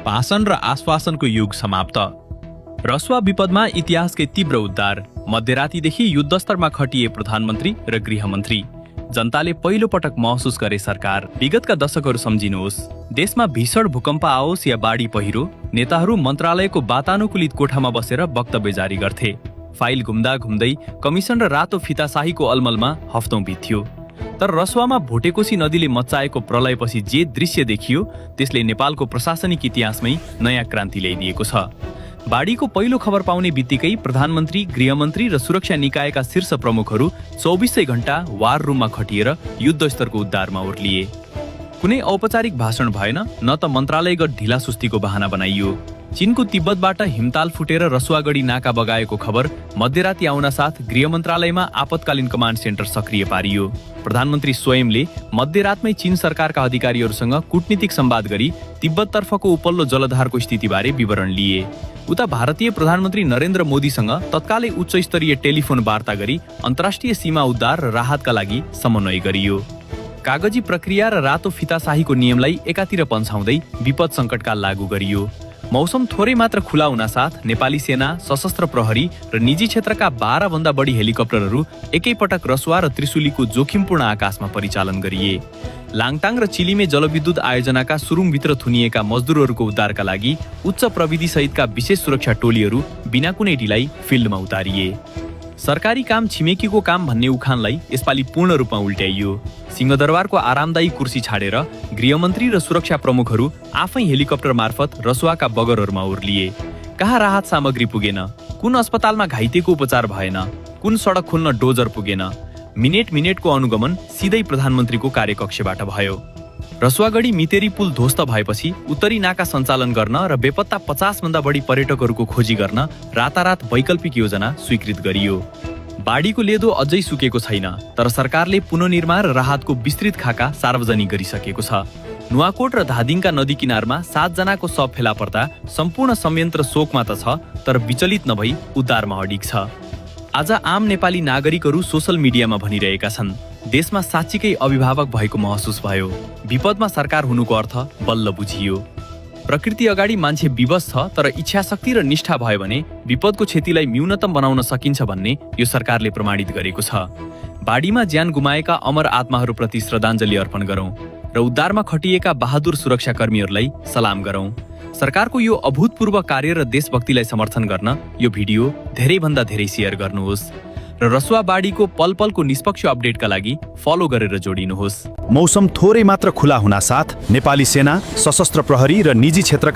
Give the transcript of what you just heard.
भाषण र आश्वासनको युग समाप्त। रसुवा विपदमा इतिहासकै तीव्र उद्धार। मध्यरातीदेखि युद्धस्तरमा खटिए प्रधानमन्त्री र गृहमन्त्री। जनताले पहिलो पटक महसुस गरे सरकार। विगतका दशकहरू सम्झिनुहोस्। देशमा भीषण भूकम्प आओस् या बाढी पहिरो, नेताहरू मन्त्रालयको वातानुकूलित कोठामा बसेर वक्तव्य जारी गर्थे। फाइल घुम्दा घुम्दै कमिसन र रातो फिताशाहीको अलमलमा हफ्तौं बित्थ्यो। तर रसुवामा भोटेकोशी नदीले मच्चाएको प्रलयपछि जे दृश्य देखियो त्यसले नेपालको प्रशासनिक इतिहासमै नयाँ क्रान्ति ल्याइदिएको छ। बाढीको पहिलो खबर पाउने बित्तिकै प्रधानमन्त्री, गृहमन्त्री र सुरक्षा निकायका शीर्ष प्रमुखहरू 24 घण्टा वार रुममा खटिएर युद्धस्तरको उद्धारमा ओर्लिए। कुनै औपचारिक भाषण भएन, न त मन्त्रालयगत ढिलासुस्तीको बहाना बनाइयो। चीनको तिब्बतबाट हिमताल फुटेर रसुवागढी नाका बगाएको खबर मध्यराती आउनासाथ गृह मन्त्रालयमा आपतकालीन कमान्ड सेन्टर सक्रिय पारियो। प्रधानमन्त्री स्वयंले मध्यरातमै चीन सरकारका अधिकारीहरूसँग कूटनीतिक संवाद गरी तिब्बततर्फको उपल्लो जलधारको स्थितिबारे विवरण लिए। उता भारतीय प्रधानमन्त्री नरेन्द्र मोदीसँग तत्कालै उच्च स्तरीय टेलिफोन वार्ता गरी अन्तर्राष्ट्रिय सीमा उद्धार र राहतका लागि समन्वय गरियो। कागजी प्रक्रिया र रातो फिताशाहीको नियमलाई एकातिर पन्छाउँदै विपद सङ्कटकाल लागू गरियो। मौसम थोरै मात्र खुला हुनासाथ नेपाली सेना, सशस्त्र प्रहरी र निजी क्षेत्रका 12 भन्दा बढी हेलिकप्टरहरू एकैपटक रसुवा र त्रिशुलीको जोखिमपूर्ण आकाशमा परिचालन गरिए। लाङटाङ र चिलिमे जलविद्युत आयोजनाका सुरुङभित्र थुनिएका मजदुरहरूको उद्धारका लागि उच्च प्रविधि सहितका विशेष सुरक्षा टोलीहरू बिना कुनै ढिलाइ फिल्डमा उतारिए। सरकारी काम छिमेकीको काम भन्ने उखानलाई यसपालि पूर्ण रूपमा उल्ट्याइयो। सिंहदरबारको आरामदायी कुर्सी छाडेर गृहमन्त्री र सुरक्षा प्रमुखहरू आफै हेलिकप्टर मार्फत रसुवाका बगरहरूमा ओर्लिए। कहाँ राहत सामग्री पुगेन, कुन अस्पतालमा घाइतेको उपचार भएन, कुन सडक खोल्न डोजर पुगेन, मिनेटको अनुगमन सिधै प्रधानमन्त्रीको कार्यकक्षबाट भयो। रसुवागढी मितेरी पुल ध्वस्त भएपछि उत्तरी नाका सञ्चालन गर्न र बेपत्ता 50 भन्दा बढी पर्यटकहरूको खोजी गर्न रातारात वैकल्पिक योजना स्वीकृत गरियो। बाढीको लेदो अझै सुकेको छैन, तर सरकारले पुनर्निर्माण र राहतको विस्तृत खाका सार्वजनिक गरिसकेको छ। नुवाकोट र धादिङका नदी किनारमा 7 जनाको शव फेला पर्दा सम्पूर्ण संयन्त्र शोकमा त छ, तर विचलित नभई उद्धारमा अडिग छ। आज आम नेपाली नागरिकहरू सोसल मिडियामा भनिरहेका छन्, देशमा साँच्चीकै अभिभावक भएको महसुस भयो। विपदमा सरकार हुनुको अर्थ बल्ल बुझियो। प्रकृति अगाडि मान्छे विवश छ, तर इच्छाशक्ति र निष्ठा भयो भने विपदको क्षतिलाई न्यूनतम बनाउन सकिन्छ भन्ने यो सरकारले प्रमाणित गरेको छ। बाढीमा ज्यान गुमाएका अमर आत्माहरूप्रति श्रद्धाञ्जली अर्पण गरौँ र उद्धारमा खटिएका बहादुर सुरक्षाकर्मीहरूलाई सलाम गरौँ। सरकारको यो अभूतपूर्व कार्य र देशभक्तिलाई समर्थन गर्न यो भिडियो धेरैभन्दा धेरै सेयर गर्नुहोस् र रसुवा बाढीको पल-पलको निष्पक्ष अपडेटका लागि फलो गरेर जोडिनुहोस्। मौसम थोरै मात्र खुला हुनासाथ नेपाली सेना, सशस्त्र प्रहरी र निजी क्षेत्रका